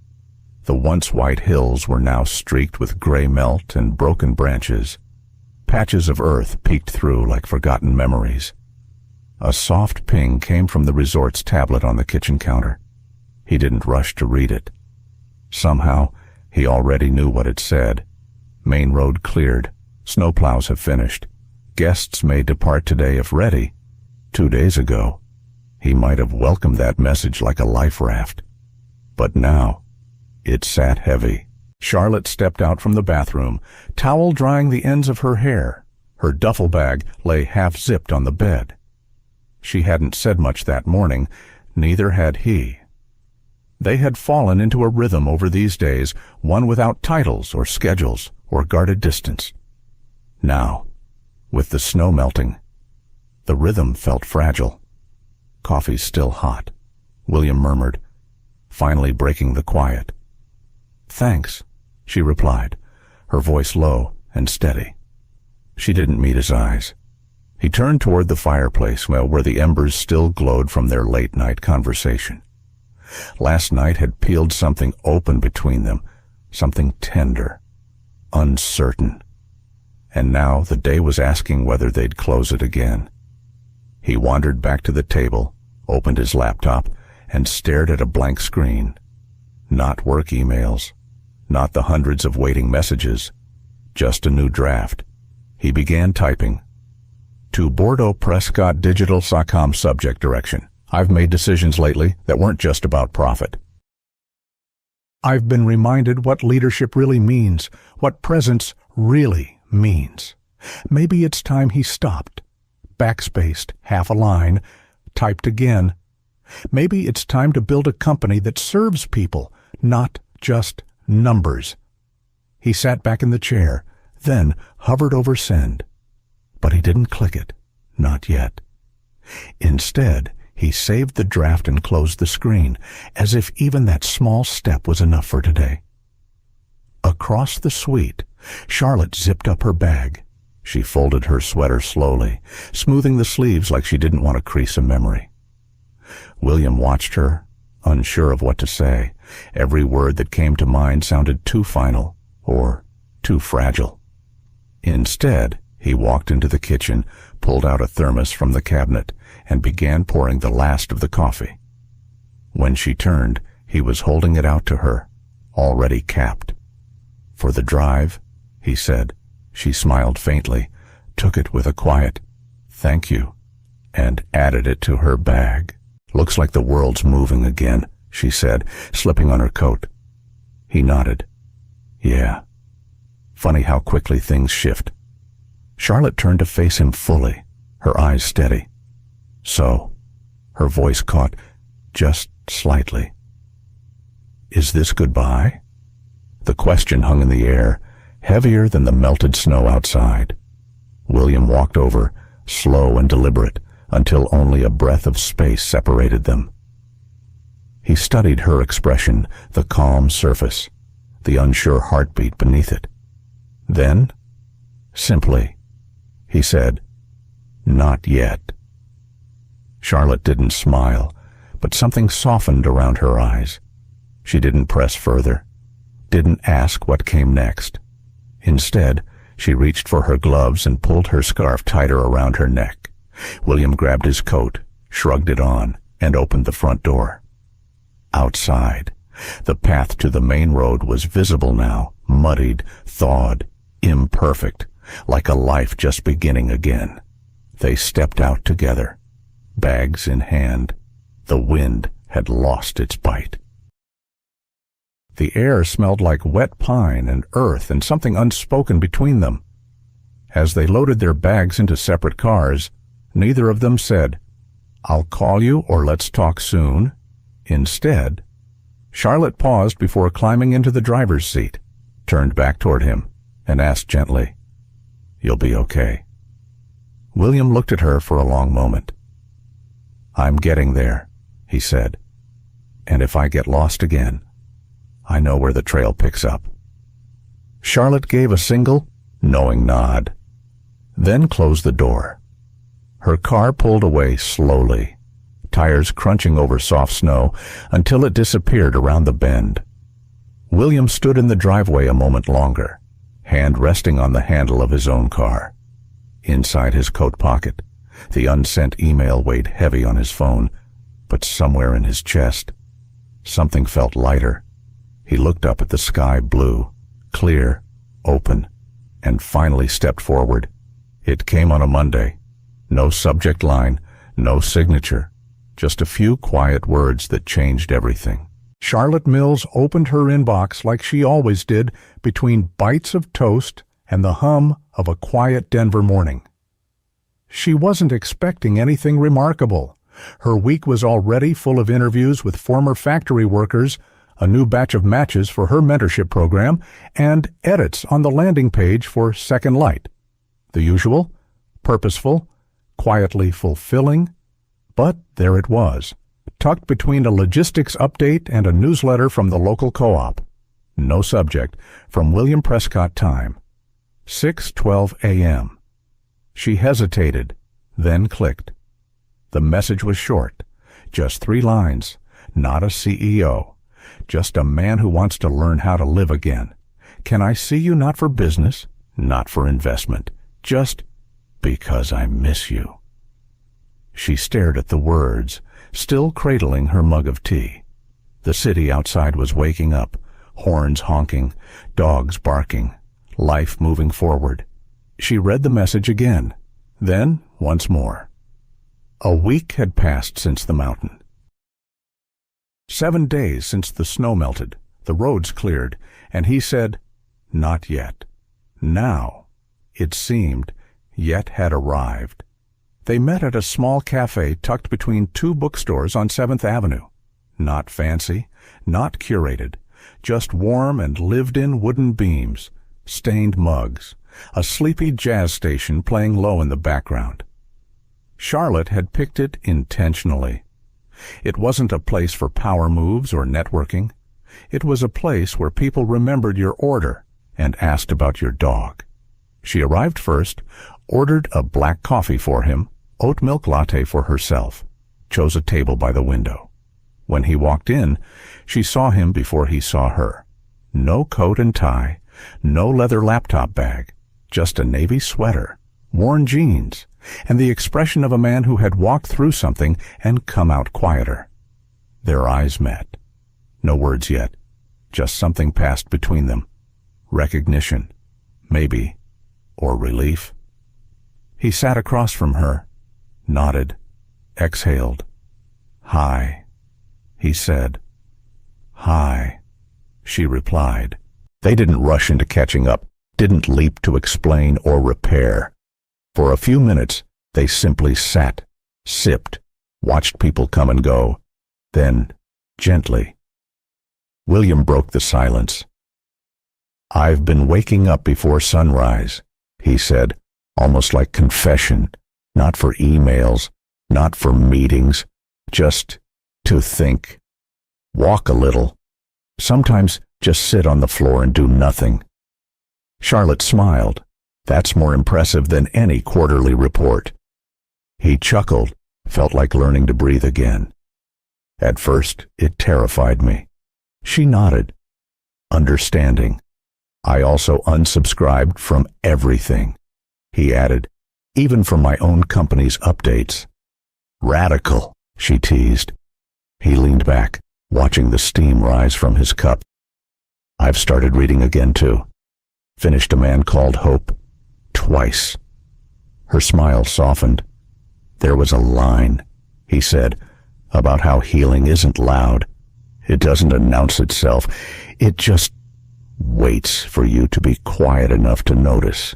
The once white hills were now streaked with gray melt and broken branches. Patches of earth peeked through like forgotten memories. A soft ping came from the resort's tablet on the kitchen counter. He didn't rush to read it. Somehow, he already knew what it said. Main road cleared. Snowplows have finished. Guests may depart today if ready. 2 days ago, he might have welcomed that message like a life raft. But now, it sat heavy. Charlotte stepped out from the bathroom, towel drying the ends of her hair. Her duffel bag lay half-zipped on the bed. She hadn't said much that morning, neither had he. They had fallen into a rhythm over these days, one without titles or schedules or guarded distance. Now, with the snow melting, the rhythm felt fragile. "Coffee's still hot," William murmured, finally breaking the quiet. "Thanks," she replied, her voice low and steady. She didn't meet his eyes. He turned toward the fireplace where the embers still glowed from their late-night conversation. Last night had peeled something open between them, something tender, uncertain. And now the day was asking whether they'd close it again. He wandered back to the table, opened his laptop, and stared at a blank screen. Not work emails, not the hundreds of waiting messages, just a new draft. He began typing. To Bordeaux Prescott Digital.com subject direction. I've made decisions lately that weren't just about profit. I've been reminded what leadership really means, what presence really means. Maybe it's time he stopped, backspaced half a line, typed again. Maybe it's time to build a company that serves people, not just numbers. He sat back in the chair, then hovered over send. But he didn't click it, not yet. Instead, he saved the draft and closed the screen, as if even that small step was enough for today. Across the suite, Charlotte zipped up her bag. She folded her sweater slowly, smoothing the sleeves like she didn't want to crease a memory. William watched her, unsure of what to say. Every word that came to mind sounded too final, or too fragile. Instead, he walked into the kitchen, pulled out a thermos from the cabinet, and began pouring the last of the coffee. When she turned, he was holding it out to her, already capped. For the drive, he said. She smiled faintly, took it with a quiet, "Thank you," and added it to her bag. "Looks like the world's moving again," she said, slipping on her coat. He nodded. "Yeah. Funny how quickly things shift." Charlotte turned to face him fully, her eyes steady. "So," her voice caught just slightly, "is this goodbye?" The question hung in the air, heavier than the melted snow outside. William walked over, slow and deliberate, until only a breath of space separated them. He studied her expression, the calm surface, the unsure heartbeat beneath it. Then, simply, he said, "Not yet." Charlotte didn't smile, but something softened around her eyes. She didn't press further, didn't ask what came next. Instead, she reached for her gloves and pulled her scarf tighter around her neck. William grabbed his coat, shrugged it on, and opened the front door. Outside, the path to the main road was visible now, muddied, thawed, imperfect, like a life just beginning again. They stepped out together, bags in hand. The wind had lost its bite. The air smelled like wet pine and earth and something unspoken between them. As they loaded their bags into separate cars, neither of them said, "I'll call you," or "Let's talk soon." Instead, Charlotte paused before climbing into the driver's seat, turned back toward him, and asked gently, "You'll be okay?" William looked at her for a long moment. "I'm getting there," he said, "and if I get lost again, I know where the trail picks up." Charlotte gave a single, knowing nod, then closed the door. Her car pulled away slowly, tires crunching over soft snow until it disappeared around the bend. William stood in the driveway a moment longer, hand resting on the handle of his own car. Inside his coat pocket, the unsent email weighed heavy on his phone, but somewhere in his chest, something felt lighter. He looked up at the sky blue, clear, open, and finally stepped forward. It came on a Monday. No subject line, no signature, just a few quiet words that changed everything. Charlotte Mills opened her inbox like she always did, between bites of toast and the hum of a quiet Denver morning. She wasn't expecting anything remarkable. Her week was already full of interviews with former factory workers, a new batch of matches for her mentorship program, and edits on the landing page for Second Light. The usual, purposeful, quietly fulfilling, but there it was, tucked between a logistics update and a newsletter from the local co-op. No subject, from William Prescott time, 6:12 a.m. She hesitated, then clicked. The message was short, just 3 lines, not a CEO, just a man who wants to learn how to live again. Can I see you not for business, not for investment, just because I miss you? She stared at the words, still cradling her mug of tea. The city outside was waking up, horns honking, dogs barking, life moving forward. She read the message again, then once more. A week had passed since the mountain. 7 days since the snow melted, the roads cleared, and he said, "Not yet." Now, it seemed, yet had arrived. They met at a small cafe tucked between 2 bookstores on 7th Avenue. Not fancy, not curated, just warm and lived-in wooden beams, stained mugs, a sleepy jazz station playing low in the background. Charlotte had picked it intentionally. It wasn't a place for power moves or networking. It was a place where people remembered your order and asked about your dog. She arrived first, ordered a black coffee for him, oat milk latte for herself, chose a table by the window. When he walked in, she saw him before he saw her. No coat and tie, no leather laptop bag, just a navy sweater, worn jeans, and the expression of a man who had walked through something and come out quieter. Their eyes met. No words yet, just something passed between them. Recognition, maybe, or relief. He sat across from her, nodded, exhaled. "Hi," he said. "Hi," she replied. They didn't rush into catching up, didn't leap to explain or repair. For a few minutes, they simply sat, sipped, watched people come and go. Then, gently, William broke the silence. "I've been waking up before sunrise," he said, almost like confession, not for emails, not for meetings, just to think. Walk a little. Sometimes just sit on the floor and do nothing. Charlotte smiled. That's more impressive than any quarterly report. He chuckled, felt like learning to breathe again. At first, it terrified me. She nodded, understanding. I also unsubscribed from everything, he added, even from my own company's updates. Radical, she teased. He leaned back, watching the steam rise from his cup. I've started reading again, too. Finished A Man Called Hope, twice. Her smile softened. There was a line, he said, about how healing isn't loud. It doesn't announce itself. It just waits for you to be quiet enough to notice.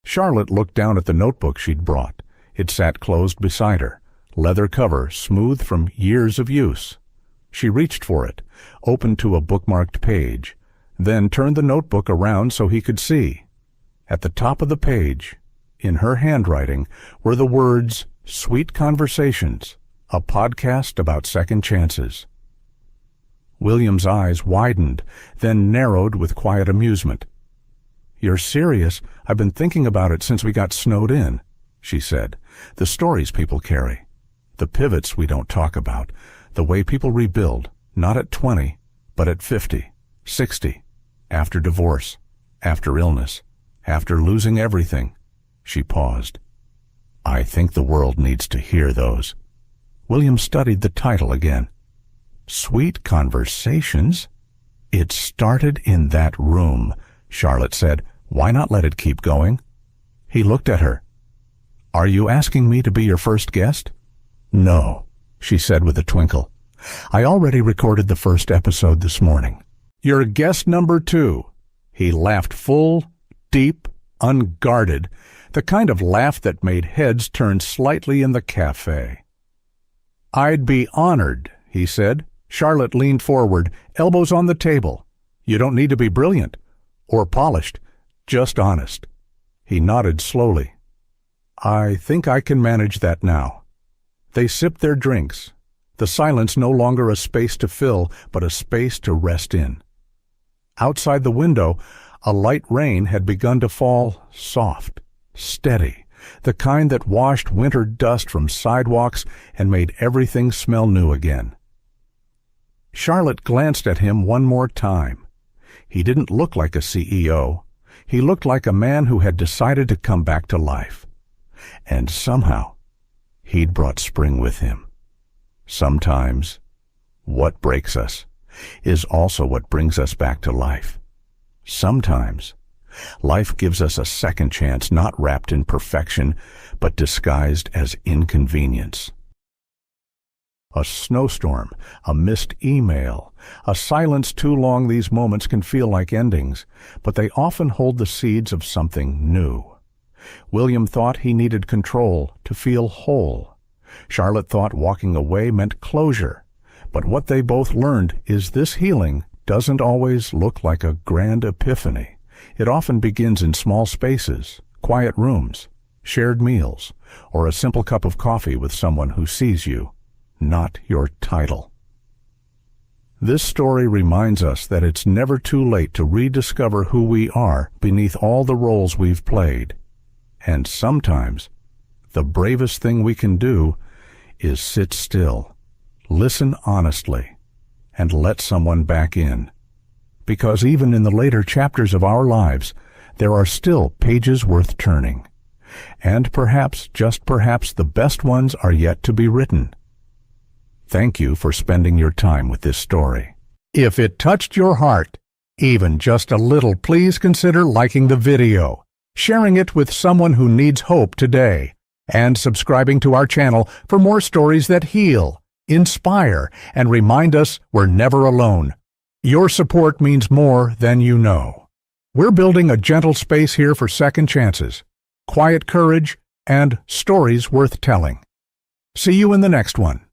Charlotte looked down at the notebook she'd brought. It sat closed beside her, leather cover smooth from years of use. She reached for it, opened to a bookmarked page, then turned the notebook around so he could see. At the top of the page, in her handwriting, were the words, "Sweet Conversations, a podcast about second chances." William's eyes widened, then narrowed with quiet amusement. "You're serious? I've been thinking about it since we got snowed in," she said. "The stories people carry, the pivots we don't talk about, the way people rebuild, not at 20, but at 50, 60, after divorce, after illness, after losing everything." She paused. "I think the world needs to hear those." William studied the title again. "Sweet Conversations? It started in that room," Charlotte said. "Why not let it keep going?" He looked at her. "Are you asking me to be your first guest?" "No," she said with a twinkle. "I already recorded the first episode this morning." "You're guest number 2. He laughed full, deep, unguarded, the kind of laugh that made heads turn slightly in the cafe. "I'd be honored," he said. Charlotte leaned forward, elbows on the table. "You don't need to be brilliant or polished, just honest." He nodded slowly. "I think I can manage that now." They sipped their drinks, the silence no longer a space to fill, but a space to rest in. Outside the window, a light rain had begun to fall, soft, steady, the kind that washed winter dust from sidewalks and made everything smell new again. Charlotte glanced at him one more time. He didn't look like a CEO. He looked like a man who had decided to come back to life. And somehow, he'd brought spring with him. Sometimes, what breaks us is also what brings us back to life. Sometimes, life gives us a second chance, not wrapped in perfection, but disguised as inconvenience. A snowstorm, a missed email, a silence too long. These moments can feel like endings, but they often hold the seeds of something new. William thought he needed control to feel whole. Charlotte thought walking away meant closure. But what they both learned is this healing doesn't always look like a grand epiphany. It often begins in small spaces, quiet rooms, shared meals, or a simple cup of coffee with someone who sees you, not your title. This story reminds us that it's never too late to rediscover who we are beneath all the roles we've played. And sometimes, the bravest thing we can do is sit still, listen honestly, and let someone back in. Because even in the later chapters of our lives, there are still pages worth turning. And perhaps, just perhaps, the best ones are yet to be written. Thank you for spending your time with this story. If it touched your heart, even just a little, please consider liking the video, sharing it with someone who needs hope today, and subscribing to our channel for more stories that heal, inspire, and remind us we're never alone. Your support means more than you know. We're building a gentle space here for second chances, quiet courage, and stories worth telling. See you in the next one.